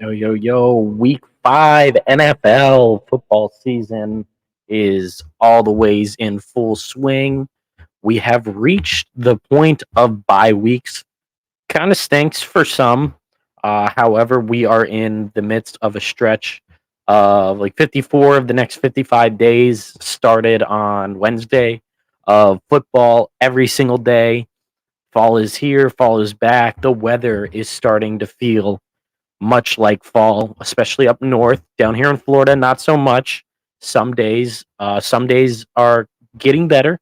Yo, yo, yo, week 5 NFL football season is all the ways in full swing. We have reached the point of bye weeks. Kind of stinks for some. However, we are in the midst of a stretch of like 54 of the next 55 days started on Wednesday of football every single day. Fall is here, fall is back. The weather is starting to feel much like fall, especially up north. Down here in Florida, not so much. Some days are getting better.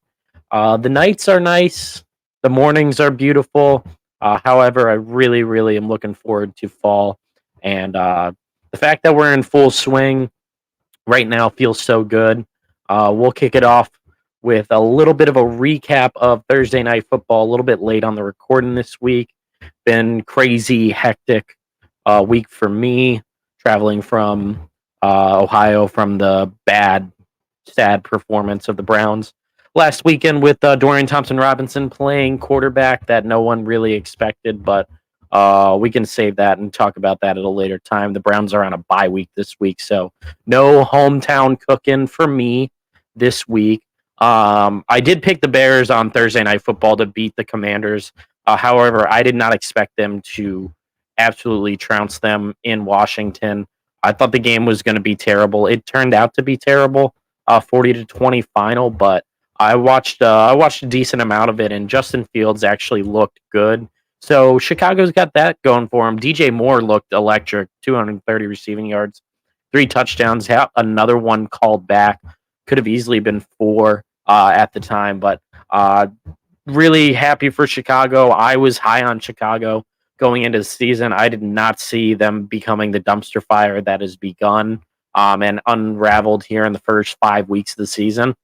The nights are nice. The mornings are beautiful. However, I really, really am looking forward to fall, and the fact that we're in full swing right now feels so good. We'll kick it off with a little bit of a recap of Thursday night football. A little bit late on the recording this week. Been crazy, hectic week for me, traveling from Ohio from the bad, sad performance of the Browns last weekend with Dorian Thompson Robinson playing quarterback that no one really expected, but we can save that and talk about that at a later time. The Browns are on a bye week this week, so no hometown cooking for me this week. I did pick the Bears on Thursday Night Football to beat the Commanders. However, I did not expect them to absolutely trounce them in Washington. I thought the game was going to be terrible. It turned out to be terrible, 40-20 final. But I watched a decent amount of it, and Justin Fields actually looked good. So Chicago's got that going for him. DJ Moore looked electric, 230 receiving yards, 3 touchdowns. Another one called back. Could have easily been 4 at the time, but really happy for Chicago. I was high on Chicago going into the season. I did not see them becoming the dumpster fire that has begun and unraveled here in the first 5 weeks of the season.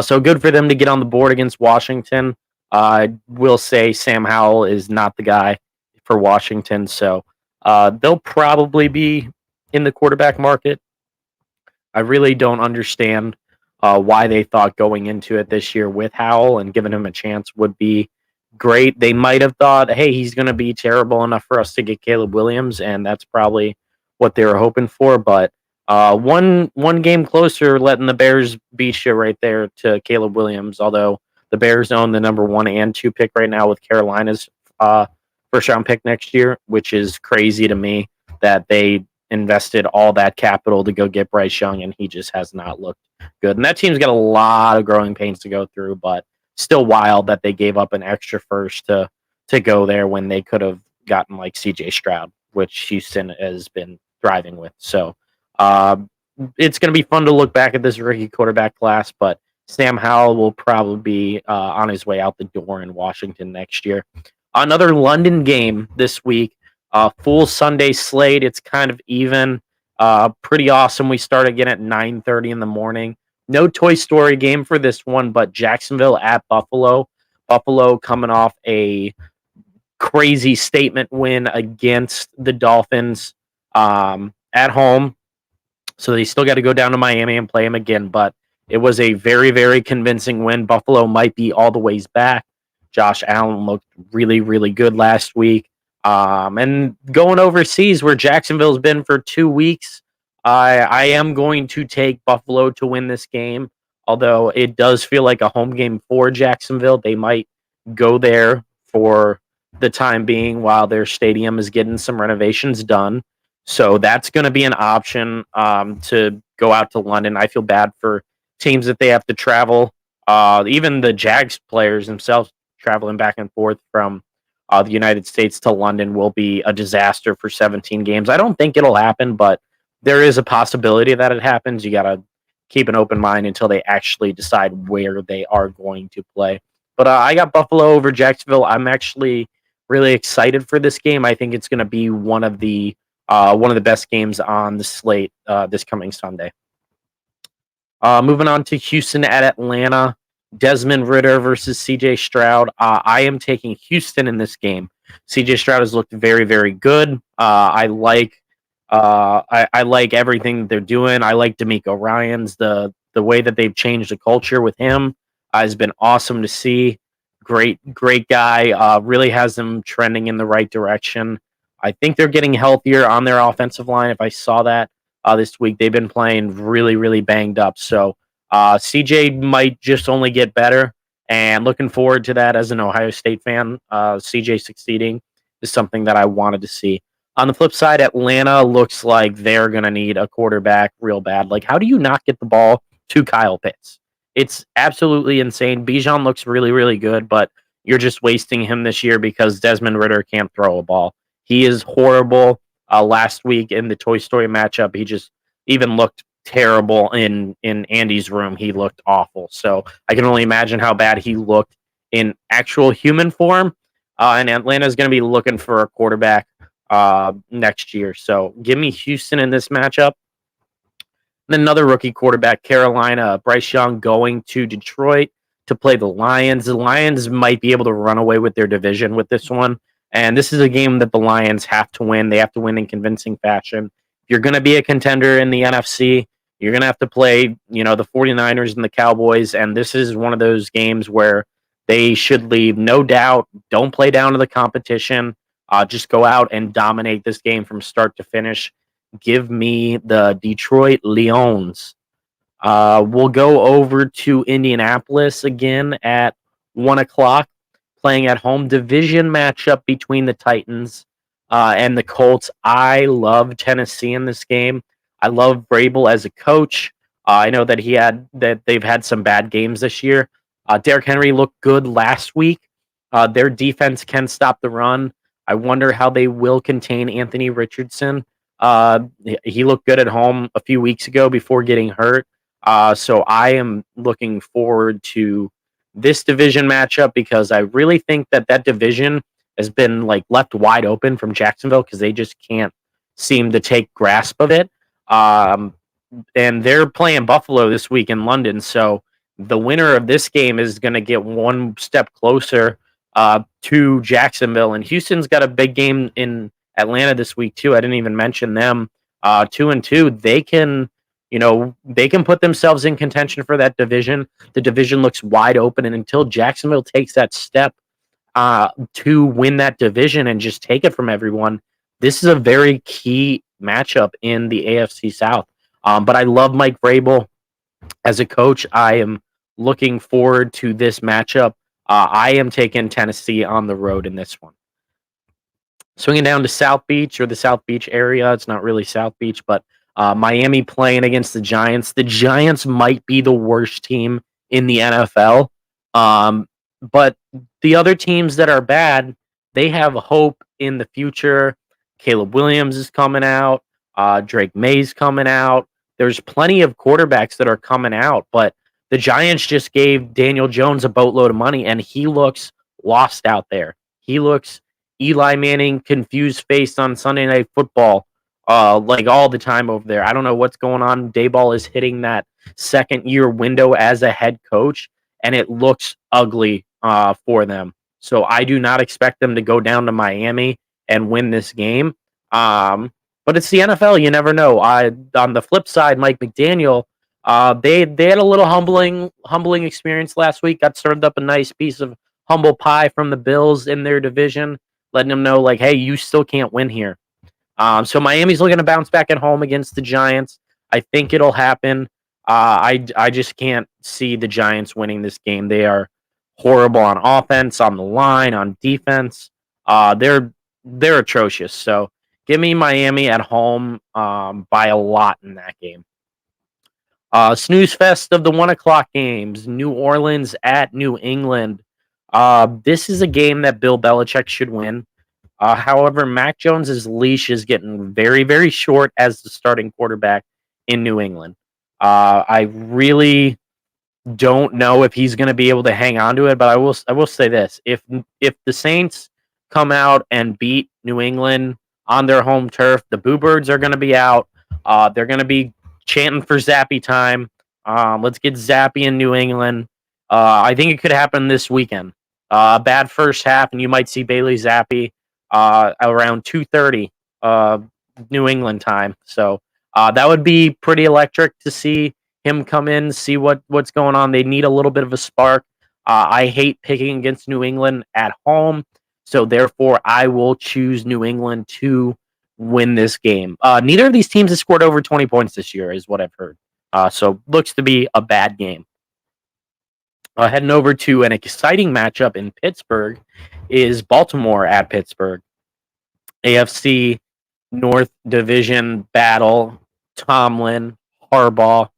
So good for them to get on the board against Washington. I will say Sam Howell is not the guy for Washington, so they'll probably be in the quarterback market. I really don't understand why they thought going into it this year with Howell and giving him a chance would be great. They might have thought, hey, he's going to be terrible enough for us to get Caleb Williams, and that's probably what they were hoping for. But one game closer, letting the Bears beat you right there to Caleb Williams. Although the Bears own the number 1 and 2 pick right now with Carolina's first round pick next year, which is crazy to me that they invested all that capital to go get Bryce Young, and he just has not looked good. And that team's got a lot of growing pains to go through, but still wild that they gave up an extra first to go there when they could have gotten like CJ Stroud, which Houston has been thriving with. So uh, it's going to be fun to look back at this rookie quarterback class, but Sam Howell will probably be on his way out the door in Washington next year. Another London game this week. Full Sunday slate. It's kind of even. Pretty awesome. We start again at 9:30 in the morning. No Toy Story game for this one, but Jacksonville at Buffalo. Buffalo coming off a crazy statement win against the Dolphins at home. So they still got to go down to Miami and play them again, but it was a very, very convincing win. Buffalo might be all the ways back. Josh Allen looked really, really good last week. And going overseas where Jacksonville's been for 2 weeks, I am going to take Buffalo to win this game. Although it does feel like a home game for Jacksonville. They might go there for the time being while their stadium is getting some renovations done. So that's going to be an option to go out to London. I feel bad for teams that they have to travel. Even the Jags players themselves traveling back and forth from the United States to London will be a disaster for 17 games. I don't think it'll happen, but there is a possibility that it happens. You got to keep an open mind until they actually decide where they are going to play. But I got Buffalo over Jacksonville. I'm actually really excited for this game. I think it's going to be one of the best games on the slate this coming Sunday. Moving on to Houston at Atlanta. Desmond Ridder versus CJ Stroud. I am taking Houston in this game. CJ Stroud has looked very, very good. I like everything that they're doing. I like D'Amico Ryans. The way that they've changed the culture with him has been awesome to see. Great guy. Really has them trending in the right direction. I think they're getting healthier on their offensive line. If I saw that this week, they've been playing really, really banged up. So CJ might just only get better. And looking forward to that as an Ohio State fan. CJ succeeding is something that I wanted to see. On the flip side, Atlanta looks like they're going to need a quarterback real bad. Like, how do you not get the ball to Kyle Pitts? It's absolutely insane. Bijan looks really, really good, but you're just wasting him this year because Desmond Ritter can't throw a ball. He is horrible. Last week in the Toy Story matchup, he just even looked terrible in Andy's room. He looked awful. So I can only imagine how bad he looked in actual human form. And Atlanta is going to be looking for a quarterback next year. So give me Houston in this matchup. Then another rookie quarterback, Carolina, Bryce Young going to Detroit to play the Lions. The Lions might be able to run away with their division with this one. And this is a game that the Lions have to win. They have to win in convincing fashion. If you're going to be a contender in the NFC, you're going to have to play, the 49ers and the Cowboys. And this is one of those games where they should leave no doubt. Don't play down to the competition. Just go out and dominate this game from start to finish. Give me the Detroit Lions. We'll go over to Indianapolis again at 1 o'clock, playing at home. Division matchup between the Titans and the Colts. I love Tennessee in this game. I love Vrabel as a coach. I know that they've had some bad games this year. Derrick Henry looked good last week. Their defense can stop the run. I wonder how they will contain Anthony Richardson. He looked good at home a few weeks ago before getting hurt. So I am looking forward to this division matchup because I really think that division has been left wide open from Jacksonville because they just can't seem to take grasp of it. And they're playing Buffalo this week in London. So the winner of this game is going to get one step closer to Jacksonville. And Houston's got a big game in Atlanta this week too. I didn't even mention them. 2-2. They can put themselves in contention for that division. The division looks wide open, and until Jacksonville takes that step to win that division and just take it from everyone, this is a very key matchup in the AFC South. But I love Mike Vrabel as a coach. I am looking forward to this matchup. I am taking Tennessee on the road in this one. Swinging down to South Beach or the South Beach area. It's not really South Beach, but Miami playing against the Giants. The Giants might be the worst team in the NFL. But the other teams that are bad, they have hope in the future. Caleb Williams is coming out. Drake May's coming out. There's plenty of quarterbacks that are coming out, but the Giants just gave Daniel Jones a boatload of money, and he looks lost out there. He looks Eli Manning confused face on Sunday Night Football, all the time over there. I don't know what's going on. Daboll is hitting that second year window as a head coach, and it looks ugly for them. So I do not expect them to go down to Miami and win this game. But it's the NFL. You never know. On the flip side, Mike McDaniel, they had a little humbling experience last week. Got served up a nice piece of humble pie from the Bills in their division, letting them know, hey, you still can't win here. So Miami's looking to bounce back at home against the Giants. I think it'll happen. I just can't see the Giants winning this game. They are horrible on offense, on the line, on defense. They're atrocious. So give me Miami at home by a lot in that game. Snooze fest of the 1 o'clock games. New Orleans at New England. This is a game that Bill Belichick should win. However, Mac Jones's leash is getting very, very short as the starting quarterback in New England. I really don't know if he's going to be able to hang on to it, but I will say this: if the Saints come out and beat New England on their home turf, the Boo Birds are going to be out. They're going to be chanting for Zappy time. Let's get Zappy in New England. I think it could happen this weekend. A bad first half, and you might see Bailey Zappy around 2:30 New England time. So that would be pretty electric to see him come in, see what's going on. They need a little bit of a spark. I hate picking against New England at home, So therefore, I will choose New England to win this game. Neither of these teams has scored over 20 points this year, is what I've heard. So looks to be a bad game. Heading over to an exciting matchup in Pittsburgh is Baltimore at Pittsburgh. AFC North Division battle. Tomlin, Harbaugh,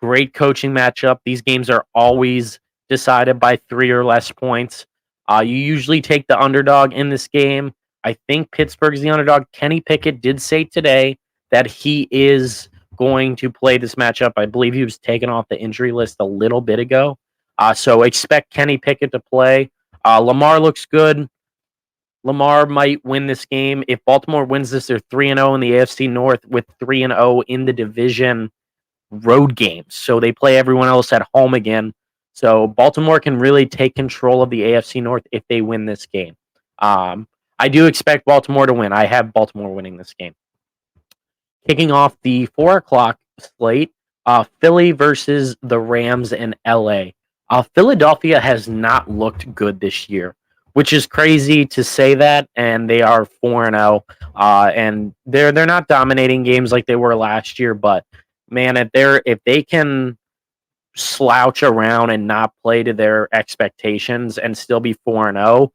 great coaching matchup. These games are always decided by 3 or less points. You usually take the underdog in this game. I think Pittsburgh's the underdog. Kenny Pickett did say today that he is going to play this matchup. I believe he was taken off the injury list a little bit ago. So expect Kenny Pickett to play. Lamar looks good. Lamar might win this game. If Baltimore wins this, they're 3-0 in the AFC North with 3-0 in the division road games. So they play everyone else at home again. So Baltimore can really take control of the AFC North if they win this game. I do expect Baltimore to win. I have Baltimore winning this game. Kicking off the 4 o'clock slate, Philly versus the Rams in LA. Philadelphia has not looked good this year, which is crazy to say that, and they are 4-0, and they're not dominating games like they were last year. But man, if they can slouch around and not play to their expectations and still be 4-0,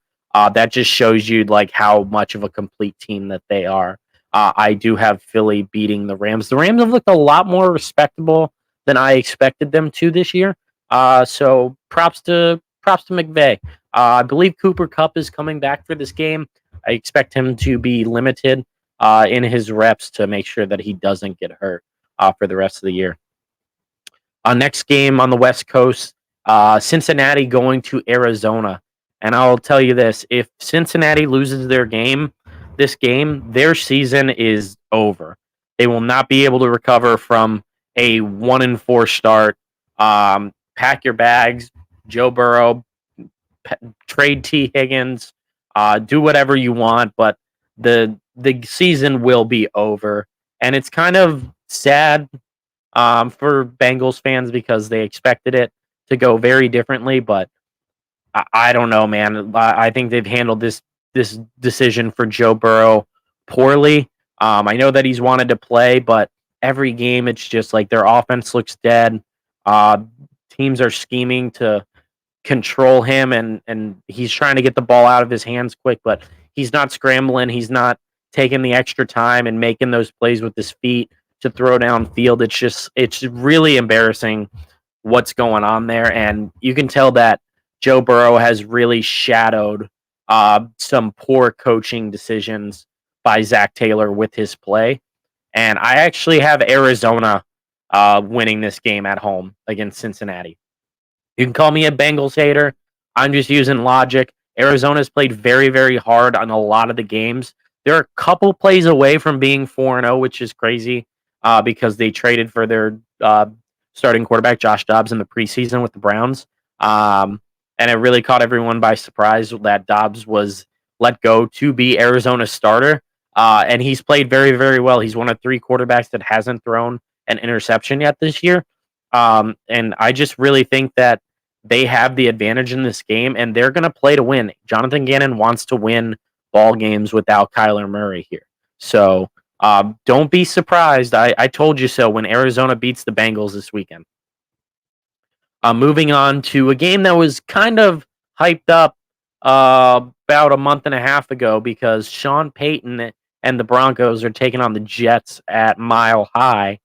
that just shows you like how much of a complete team that they are. I do have Philly beating the Rams. The Rams have looked a lot more respectable than I expected them to this year. So props to McVay. I believe Cooper Kupp is coming back for this game. I expect him to be limited in his reps to make sure that he doesn't get hurt for the rest of the year. Next game on the West Coast, Cincinnati going to Arizona. And I'll tell you this, if Cincinnati loses this game, their season is over. They will not be able to recover from a 1-4 start. Pack your bags, Joe Burrow, trade T. Higgins, do whatever you want, but the season will be over. And it's kind of sad for Bengals fans because they expected it to go very differently, but I don't know, man. I think they've handled this decision for Joe Burrow poorly. I know that he's wanted to play, but every game it's just like their offense looks dead. Teams are scheming to control him, and he's trying to get the ball out of his hands quick, but he's not scrambling. He's not taking the extra time and making those plays with his feet to throw downfield. It's really embarrassing what's going on there, and you can tell that Joe Burrow has really shadowed some poor coaching decisions by Zach Taylor with his play. And I actually have Arizona winning this game at home against Cincinnati. You can call me a Bengals hater. I'm just using logic. Arizona's played very, very hard on a lot of the games. They're a couple plays away from being 4-0, which is crazy because they traded for their starting quarterback, Josh Dobbs, in the preseason with the Browns. And it really caught everyone by surprise that Dobbs was let go to be Arizona's starter. And he's played very, very well. He's one of 3 quarterbacks that hasn't thrown an interception yet this year. And I just really think that they have the advantage in this game, and they're going to play to win. Jonathan Gannon wants to win ball games without Kyler Murray here. So don't be surprised. I told you so when Arizona beats the Bengals this weekend. Moving on to a game that was kind of hyped up about a month and a half ago because Sean Payton and the Broncos are taking on the Jets at Mile High.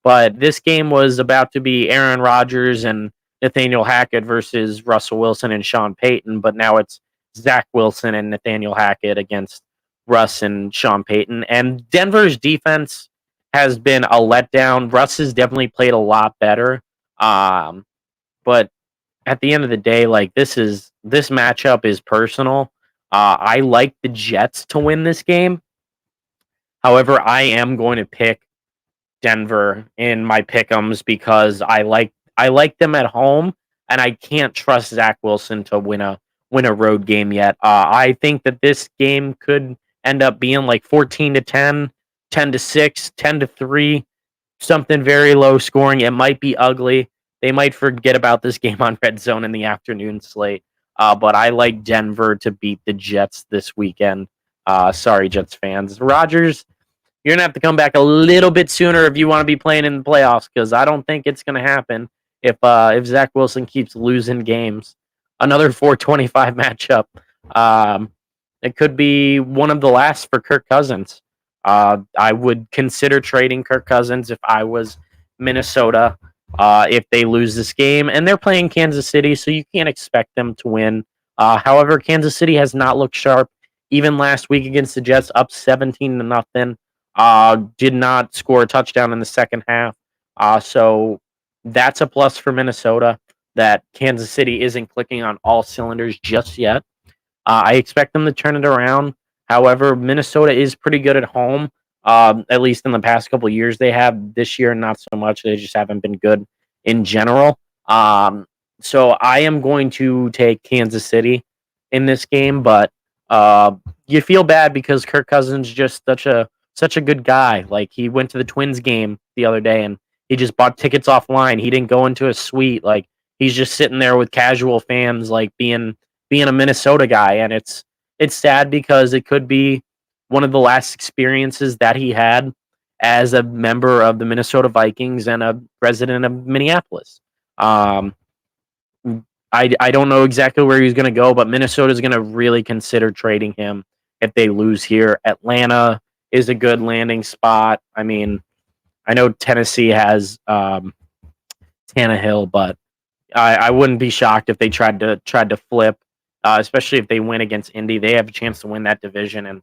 But this game was about to be Aaron Rodgers and Nathaniel Hackett versus Russell Wilson and Sean Payton, but now it's Zach Wilson and Nathaniel Hackett against Russ and Sean Payton. And Denver's defense has been a letdown. Russ has definitely played a lot better. But at the end of the day, like this matchup is personal. I like the Jets to win this game. However, I am going to pick Denver in my pick'ems because I like them at home, and I can't trust Zach Wilson to win a road game yet. I think that this game could end up being like 14-10, 10-6, 10-3, something very low scoring. It might be ugly. They might forget about this game on Red Zone in the afternoon slate. but I like Denver to beat the Jets this weekend. Sorry, Jets fans. Rodgers, you're gonna have to come back a little bit sooner if you want to be playing in the playoffs, because I don't think it's gonna happen if Zach Wilson keeps losing games. Another 425 matchup. Um, it could be one of the last for Kirk Cousins. I would consider trading Kirk Cousins if I was Minnesota. If they lose this game, and they're playing Kansas City, so you can't expect them to win. However, Kansas City has not looked sharp. Even last week against the Jets, up 17-0. Did not score a touchdown in the second half. So that's a plus for Minnesota that Kansas City isn't clicking on all cylinders just yet. I expect them to turn it around. However, Minnesota is pretty good at home. At least in the past couple of years, they have. This year, not so much. They just haven't been good in general. So I am going to take Kansas City in this game, but you feel bad because Kirk Cousins is just such a good guy. Like, he went to the Twins game the other day and he just bought tickets offline. He didn't go into a suite. Like, he's just sitting there with casual fans, like being a Minnesota guy, and it's sad because it could be one of the last experiences that he had as a member of the Minnesota Vikings and a resident of Minneapolis. Um, I don't know exactly where he's going to go, but Minnesota is going to really consider trading him if they lose here. Atlanta is a good landing spot. I mean, I know Tennessee has Tannehill, but I wouldn't be shocked if they tried to flip, especially if they win against Indy. They have a chance to win that division, and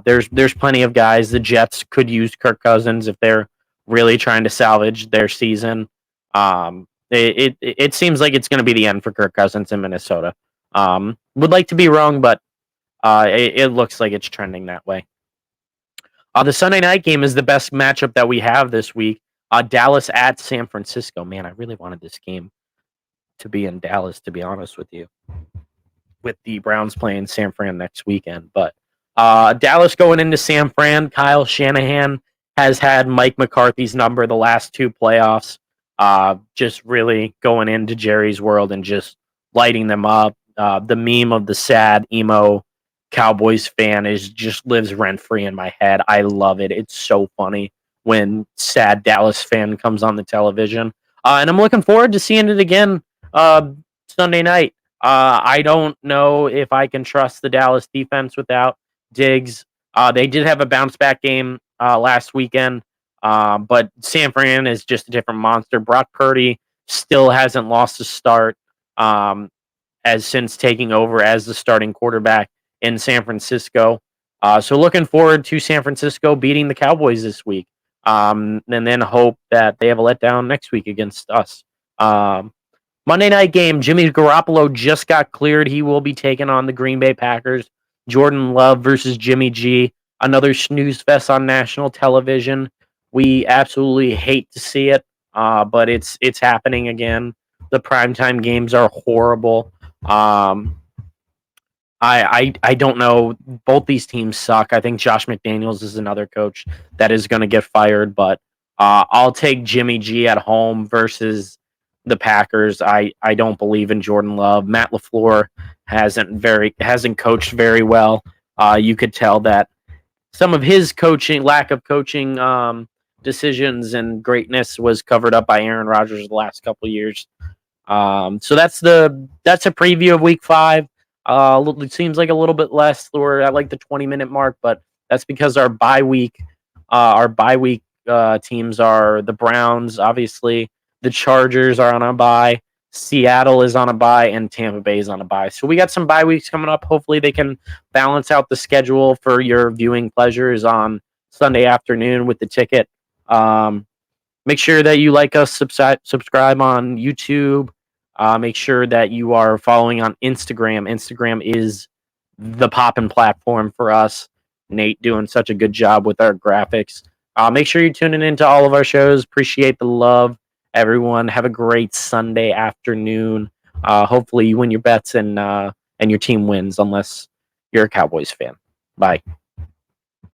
there's plenty of guys. The Jets could use Kirk Cousins if they're really trying to salvage their season. It seems like it's going to be the end for Kirk Cousins in Minnesota. Would like to be wrong, but it looks like it's trending that way. The Sunday night game is the best matchup that we have this week. Dallas at San Francisco. Man, I really wanted this game to be in Dallas, to be honest with you, with the Browns playing San Fran next weekend. But Dallas going into San Fran, Kyle Shanahan has had Mike McCarthy's number the last two playoffs, just really going into Jerry's world and just lighting them up. The meme of the sad emo Cowboys fan just lives rent free in my head. I love it. It's so funny when sad Dallas fan comes on the television. And I'm looking forward to seeing it again Sunday night. I don't know if I can trust the Dallas defense without Diggs. They did have a bounce back game last weekend, but San Fran is just a different monster. Brock Purdy still hasn't lost a start as since taking over as the starting quarterback in San Francisco. So looking forward to San Francisco beating the Cowboys this week. And then hope that they have a letdown next week against us. Monday night game, Jimmy Garoppolo just got cleared. He will be taking on the Green Bay Packers. Jordan Love versus Jimmy G. Another snooze fest on national television. We absolutely hate to see it, but it's happening again. The primetime games are horrible. I don't know. Both these teams suck. I think Josh McDaniels is another coach that is going to get fired, but I'll take Jimmy G at home versus the Packers. I don't believe in Jordan Love. Matt LaFleur hasn't coached very well. You could tell that some of his lack of coaching decisions and greatness was covered up by Aaron Rodgers the last couple of years. So that's a preview of Week 5. It seems like a little bit less. We're at like the 20-minute mark, but that's because our bye week teams are the Browns, obviously. The Chargers are on a bye. Seattle is on a bye, and Tampa Bay is on a bye. So we got some bye weeks coming up. Hopefully they can balance out the schedule for your viewing pleasures on Sunday afternoon with the ticket. Make sure that you like us, subscribe on YouTube. Make sure that you are following on Instagram. Instagram is the poppin' platform for us. Nate doing such a good job with our graphics. Make sure you're tuning into all of our shows. Appreciate the love, everyone. Have a great Sunday afternoon. Hopefully you win your bets and your team wins, unless you're a Cowboys fan. Bye.